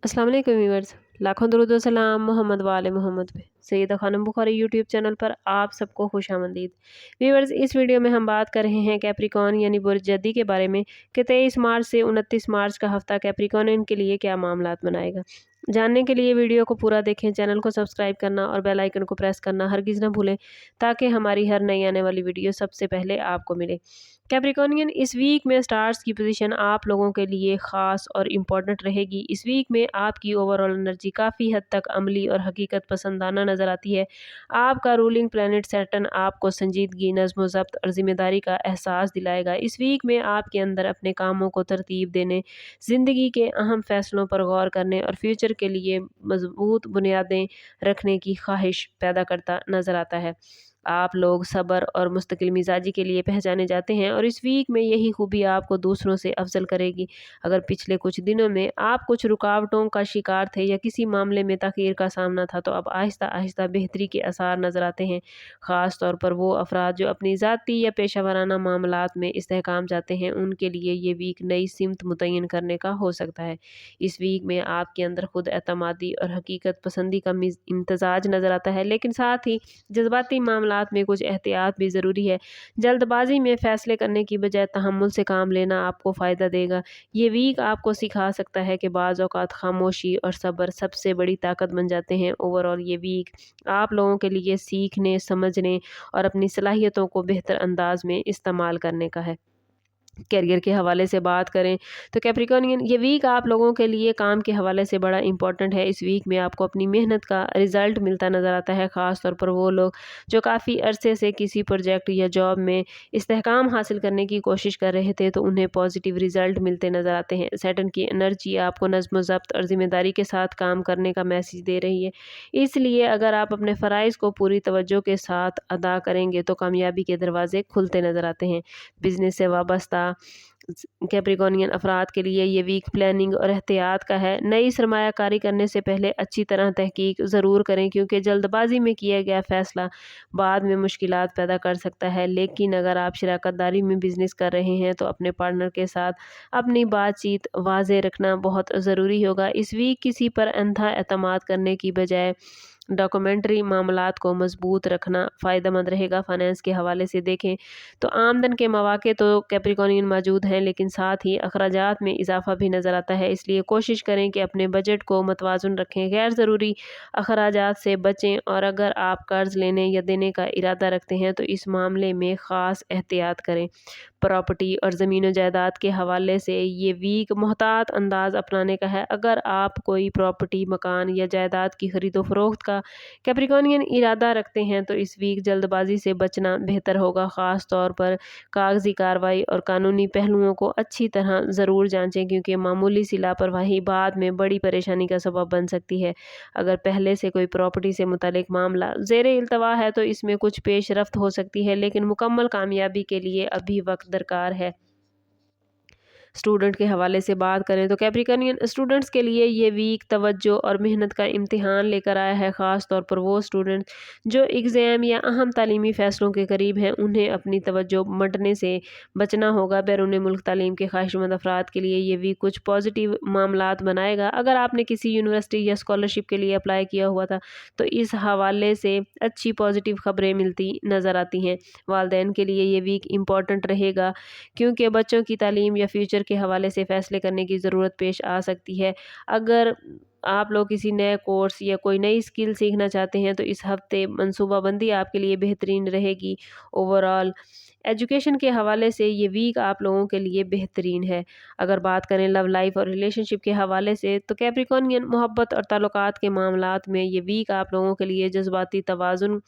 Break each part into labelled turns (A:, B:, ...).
A: अस्सलाम वालेकुम व्यूअर्स। लाखों दरूद व सलाम मोहम्मद वाले मोहम्मद पे। सैयदा खानम बुखारी यूट्यूब चैनल पर आप सबको खुशामदीद। व्यूअर्स, इस वीडियो में हम बात कर रहे हैं कैप्रिकॉर्न यानी बुर्ज जद्दी के बारे में कि 23 मार्च से 29 मार्च का हफ्ता कैप्रिकॉर्न के लिए क्या मामलात बनाएगा। जानने के लिए वीडियो को पूरा देखें, चैनल को सब्सक्राइब करना और बेल आइकन को प्रेस करना हरगिज़ ना भूलें ताकि हमारी हर नई आने वाली वीडियो सबसे पहले आपको मिले। कैप्रिकॉर्नियन, इस वीक में स्टार्स की पोजीशन आप लोगों के लिए ख़ास और इम्पॉर्टेंट रहेगी। इस वीक में आपकी ओवरऑल एनर्जी काफ़ी हद तक अमली और हकीकत पसंदाना नज़र आती है। आपका रूलिंग प्लैनेट सैटर्न आपको संजीदगी, नज़्म ज़ब्त और ज़िम्मेदारी का एहसास दिलाएगा। इस वीक में आपके अंदर अपने कामों को तरतीब देने, ज़िंदगी के अहम फ़ैसलों पर गौर करने और फ्यूचर के लिए मज़बूत बुनियादें रखने की ख्वाहिश पैदा करता नज़र आता है। आप लोग सब्र और मुस्तकिल मिजाजी के लिए पहचाने जाते हैं और इस वीक में यही खूबी आपको दूसरों से अफजल करेगी। अगर पिछले कुछ दिनों में आप कुछ रुकावटों का शिकार थे या किसी मामले में तखीर का सामना था, तो अब आहिस्ता आहिस्ता बेहतरी के आसार नज़र आते हैं। ख़ास तौर पर वो अफराद जो अपनी ज़ाती या पेशा वराना मामलात में इस्तेहकाम चाहते हैं, उनके लिए ये वीक नई सिमत मुतय्यन करने का हो सकता है। इस वीक में आपके अंदर खुद एतमादी और हकीकत पसंदी का इम्तजाज नज़र आता है, लेकिन साथ ही जज्बाती मामलात में कुछ एहतियात भी ज़रूरी है। जल्दबाजी में फ़ैसले करने की बजाय तहम्मुल से काम लेना आपको फ़ायदा देगा। ये वीक आपको सिखा सकता है कि बाज़ औक़ात खामोशी और सब्र सबसे बड़ी ताकत बन जाते हैं। ओवरऑल ये वीक आप लोगों के लिए सीखने, समझने और अपनी सलाहियतों को बेहतर अंदाज में इस्तेमाल करने का है। करियर के हवाले से बात करें तो कैप्रिकॉर्नियन, ये वीक आप लोगों के लिए काम के हवाले से बड़ा इंपॉर्टेंट है। इस वीक में आपको अपनी मेहनत का रिज़ल्ट मिलता नज़र आता है। ख़ास तौर पर वो लोग जो काफ़ी अरसे से किसी प्रोजेक्ट या जॉब में इस्तेहकाम हासिल करने की कोशिश कर रहे थे, तो उन्हें पॉजिटिव रिज़ल्ट मिलते नज़र आते हैं। सैटर्न की एनर्जी आपको नज़्म ज़ब्त और ज़िम्मेदारी के साथ काम करने का मैसेज दे रही है। इसलिए अगर आप अपने फ़राइज़ को पूरी तवज्जो के साथ अदा करेंगे तो कामयाबी के दरवाज़े खुलते नज़र आते हैं। बिज़नेस से वाबस्ता कैप्रिकॉर्नियन अफराद के लिए ये वीक प्लानिंग और एहतियात का है। नई सरमायाकारी करने से पहले अच्छी तरह तहकीक ज़रूर करें, क्योंकि जल्दबाजी में किया गया फ़ैसला बाद में मुश्किलात पैदा कर सकता है। लेकिन अगर आप शराकत दारी में बिज़नेस कर रहे हैं तो अपने पार्टनर के साथ अपनी बातचीत वाज़ेह रखना बहुत ज़रूरी होगा। इस वीक किसी पर अंधा एतमाद करने की बजाय डॉक्यूमेंट्री मामलात को मजबूत रखना फ़ायदेमंद रहेगा। फाइनेंस के हवाले से देखें तो आमदन के मौके तो कैप्रिकॉर्नियन मौजूद हैं, लेकिन साथ ही अखराजात में इजाफा भी नज़र आता है। इसलिए कोशिश करें कि अपने बजट को मतवाज़ुन रखें, गैर ज़रूरी अखराजात से बचें और अगर आप कर्ज़ लेने या देने का इरादा रखते हैं तो इस मामले में ख़ास एहतियात करें। प्रॉपर्टी और ज़मीन जायदाद के हवाले से ये वीक मोहतात अंदाज़ अपनाने का है। अगर आप कोई प्रॉपर्टी, मकान या जायदाद की खरीदो फरोख्त का कैप्रिकॉर्नियन इरादा रखते हैं तो इस वीक जल्दबाजी से बचना बेहतर होगा। ख़ास तौर पर कागजी कार्रवाई और कानूनी पहलुओं को अच्छी तरह ज़रूर जांचें, क्योंकि मामूली सी लापरवाही बाद में बड़ी परेशानी का सबब बन सकती है। अगर पहले से कोई प्रॉपर्टी से मुतालिक मामला ज़ेरे इल्तवा है तो इसमें कुछ पेश रफ्त हो सकती है, लेकिन मुकम्मल कामयाबी के लिए अभी वक्त दरकार है। स्टूडेंट के हवाले से बात करें तो कैप्रिकॉर्नियन स्टूडेंट्स के लिए ये वीक तवज्जो और मेहनत का इम्तिहान लेकर आया है। ख़ास तौर पर वो स्टूडेंट जो एग्ज़ाम या अहम तालीमी फ़ैसलों के करीब हैं, उन्हें अपनी तवज्जो बंटने से बचना होगा। बैरून मुल्क तालीम के ख्वाहिशमंद अफराद के लिए ये वीक कुछ पॉजिटिव मामलात बनाएगा। अगर आपने किसी यूनिवर्सिटी या स्कॉलरशिप के लिए अप्लाई किया हुआ था तो इस हवाले से अच्छी पॉजिटिव खबरें मिलती नज़र आती हैं। वालिदैन के लिए ये वीक इम्पॉर्टेंट रहेगा, क्योंकि बच्चों की तालीम या फ्यूचर के हवाले से फ़ैसले करने की ज़रूरत पेश आ सकती है। अगर आप लोग किसी नए कोर्स या कोई नई स्किल सीखना चाहते हैं तो इस हफ़्ते मनसूबाबंदी आपके लिए बेहतरीन रहेगी। ओवरऑल एजुकेशन के हवाले से ये वीक आप लोगों के लिए बेहतरीन है। अगर बात करें लव लाइफ और रिलेशनशिप के हवाले से तो कैप्रिकॉर्नियन मोहब्बत और ताल्लुकात के मामलात में ये वीक आप लोगों के लिए जज्बाती तवाज़ुन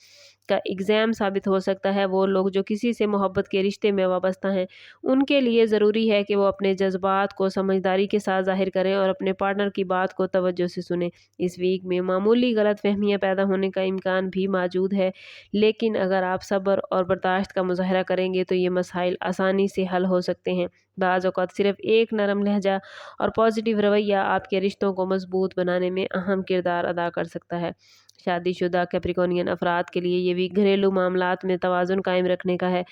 A: का एग्ज़ाम साबित हो सकता है। वो लोग जो किसी से मोहब्बत के रिश्ते में वाबस्ता हैं, उनके लिए ज़रूरी है कि वो अपने जज्बात को समझदारी के साथ ज़ाहिर करें और अपने पार्टनर की बात को तवज्जो से सुनें। इस वीक में मामूली गलतफ़हमियाँ पैदा होने का इम्कान भी मौजूद है, लेकिन अगर आप सब्र और बर्दाश्त का मुज़ाहरा करेंगे तो ये मसाइल आसानी से हल हो सकते हैं। बाज़ औक़ात सिर्फ़ एक नरम लहजा और पॉजिटिव रवैया आपके रिश्तों को मज़बूत बनाने में अहम किरदार अदा कर सकता है। शादीशुदा कैप्रिकॉर्नियन अफराद के लिए ये वीक घरेलू मामलात में तवाज़ुन कायम रखने का है।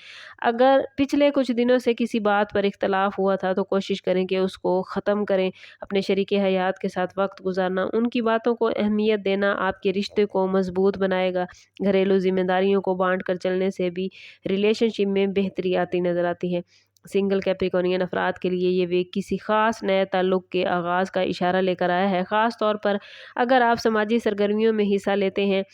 A: अगर पिछले कुछ दिनों से किसी बात पर इख्तलाफ हुआ था तो कोशिश करें कि उसको ख़त्म करें। अपने शरीके हयात के साथ वक्त गुजारना, उनकी बातों को अहमियत देना आपके रिश्ते को मजबूत बनाएगा। घरेलू जिम्मेदारियों को बांट कर चलने से भी रिलेशनशिप में बेहतरी आती नज़र आती है। सिंगल कैप्रिकॉर्नियन अफराद के लिए ये वीक किसी ख़ास नए ताल्लुक़ के आगाज़ का इशारा लेकर आया है, ख़ास तौर पर अगर आप समाजी सरगर्मियों में हिस्सा लेते हैं।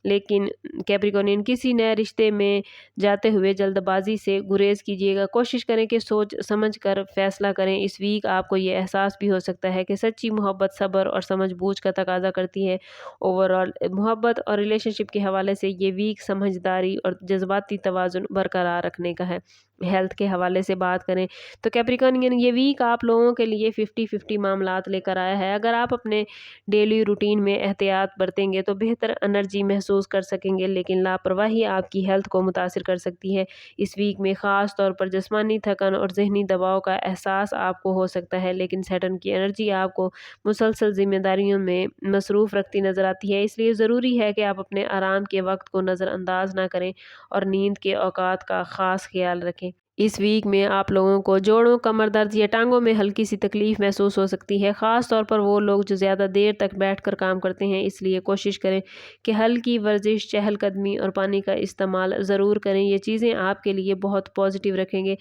A: लेकिन कैप्रिकॉर्नियन किसी नए रिश्ते में जाते हुए जल्दबाजी से गुरेज कीजिएगा। कोशिश करें कि सोच समझ कर फैसला करें। इस वीक आपको ये एहसास भी हो सकता है कि सच्ची मोहब्बत सब्र और समझ-बूझ का तकाजा करती है। ओवरऑल मोहब्बत और रिलेशनशिप के हवाले से ये वीक समझदारी और जज्बाती तवाज़ुन बरकरार रखने का है। हेल्थ के हवाले से बात करें तो कैप्रिकॉर्नियन ये वीक आप लोगों के लिए 50-50 मामलात लेकर आया है। अगर आप अपने डेली रूटीन में एहतियात बरतेंगे तो बेहतर एनर्जी महसूस कर सकेंगे, लेकिन लापरवाही आपकी हेल्थ को मुतासिर कर सकती है। इस वीक में ख़ास तौर पर जिस्मानी थकन और जहनी दबाव का एहसास आपको हो सकता है, लेकिन सैटर्न की एनर्जी आपको मुसलसल जिम्मेदारियों में मसरूफ़ रखती नज़र आती है। इसलिए ज़रूरी है कि आप अपने आराम के वक्त को नज़रअंदाज ना करें और नींद के औकात का ख़ास ख्याल रखें। इस वीक में आप लोगों को जोड़ों, कमर दर्द या टांगों में हल्की सी तकलीफ महसूस हो सकती है, ख़ास तौर पर वो लोग जो ज़्यादा देर तक बैठकर काम करते हैं। इसलिए कोशिश करें कि हल्की वर्जिश, चहलकदमी और पानी का इस्तेमाल ज़रूर करें। ये चीज़ें आपके लिए बहुत पॉजिटिव रखेंगे।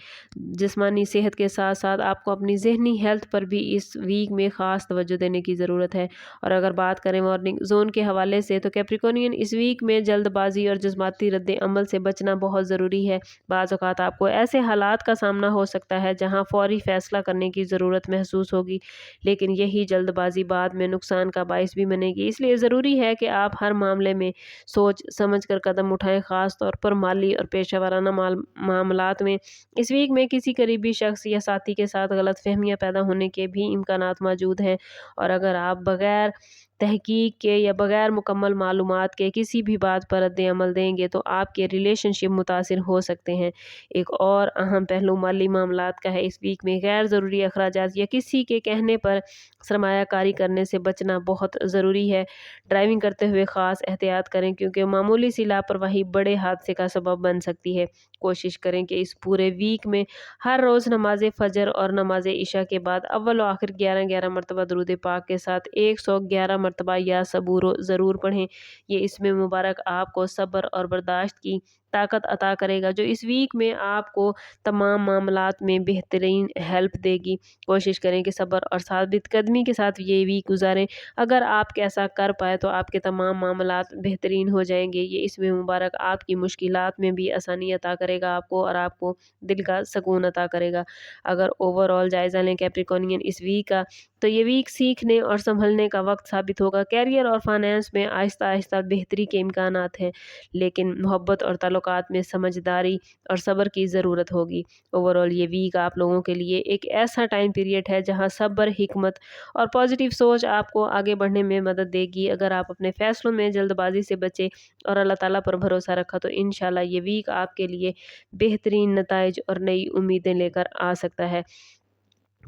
A: जिस्मानी सेहत के साथ साथ आपको अपनी ज़हनी हेल्थ पर भी इस वीक में ख़ास तवज्जो देने की ज़रूरत है। और अगर बात करें मॉर्निंग जोन के हवाले से तो कैप्रिकॉर्नियन इस वीक में जल्दबाजी और जज्बाती रद्द अमल से बचना बहुत ज़रूरी है। बाज़ औक़ात आपको ऐसे हालात का सामना हो सकता है जहां फौरी फैसला करने की ज़रूरत महसूस होगी, लेकिन यही जल्दबाजी बाद में नुकसान का बाइस भी बनेगी। इसलिए ज़रूरी है कि आप हर मामले में सोच समझ कर कदम उठाएं, ख़ास तौर पर माली और पेशेवराना मामलात में। इस वीक में किसी करीबी शख्स या साथी के साथ गलतफहमियां पैदा होने के भी इम्कानात मौजूद हैं, और अगर आप बगैर तहकीक के या बगैर मुकम्मल मालूमात के किसी भी बात पर रद्द अमल देंगे तो आपके रिलेशनशिप मुतासिर हो सकते हैं। एक और अहम पहलू माली मामलात का है। इस वीक में गैर ज़रूरी अखराजात या किसी के कहने पर सरमायाकारी करने से बचना बहुत ज़रूरी है। ड्राइविंग करते हुए ख़ास एहतियात करें, क्योंकि मामूली सी लापरवाही बड़े हादसे का सबब बन सकती है। कोशिश करें कि इस पूरे वीक में हर रोज़ नमाज फ़जर और नमाज इशा के बाद अव्वल व आखिर 11-11 मरतबा दुरूद पाक के साथ 111 मरतबा या सबूर ज़रूर पढ़ें। ये इसमें मुबारक आपको सब्र और बर्दाश्त की ताकत अता करेगा, जो इस वीक में आपको तमाम मामलात में बेहतरीन हेल्प देगी। कोशिश करें कि सब्र और साबित कदमी के साथ ये वीक गुजारें। अगर आप ऐसा कर पाए तो आपके तमाम मामलात बेहतरीन हो जाएंगे। ये इसमें मुबारक आपकी मुश्किलात में भी आसानी अता करेगा आपको, और आपको दिल का सुकून अता करेगा। अगर ओवरऑल जायज़ा लें कैप्रिकॉर्नियन इस वीक का, तो ये वीक सीखने और संभलने का वक्त साबित होगा। कैरियर और फाइनेंस में आहिस्ता आहिस्ता बेहतरी के इम्कानात हैं, लेकिन मोहब्बत और ताल्लुकात में समझदारी और सब्र की ज़रूरत होगी। ओवरऑल ये वीक आप लोगों के लिए एक ऐसा टाइम पीरियड है जहां सब्र, हिकमत और पॉजिटिव सोच आपको आगे बढ़ने में मदद देगी। अगर आप अपने फैसलों में जल्दबाजी से बचे और अल्लाह ताला पर भरोसा रखा तो इंशाल्लाह ये वीक आपके लिए बेहतरीन नताइज और नई उम्मीदें लेकर आ सकता है।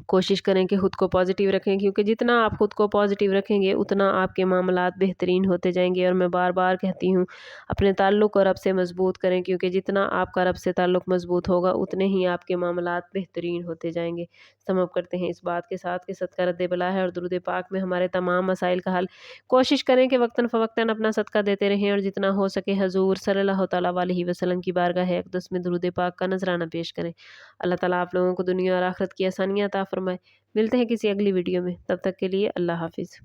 A: कोशिश करें कि ख़ुद को पॉजिटिव रखें, क्योंकि जितना आप ख़ुद को पॉजिटिव रखेंगे उतना आपके मामलात बेहतरीन होते जाएंगे। और मैं बार बार कहती हूँ, अपने ताल्लुक़ को रब से मज़बूत करें, क्योंकि जितना आपका रब से ताल्लुक़ मज़बूत होगा उतने ही आपके मामलात बेहतरीन होते जाएंगे। समाप्त करते हैं इस बात के साथ कि सदका रद्द बला है और दुरूद पाक में हमारे तमाम मसाइल का हल। कोशिश करें कि वक्तन फ़वक्तन अपना सदका देते रहें, और जितना हो सके हजूर सल्लल्लाहु तआला अलैहि वसल्लम की बारगाह अक़दस में दुरूद पाक का नजराना पेश करें। अल्लाह ताला आप लोगों को दुनिया और आखिरत की आसानियाँ अता फरमाए। मिलते हैं किसी अगली वीडियो में, तब तक के लिए अल्लाह हाफ़िज़।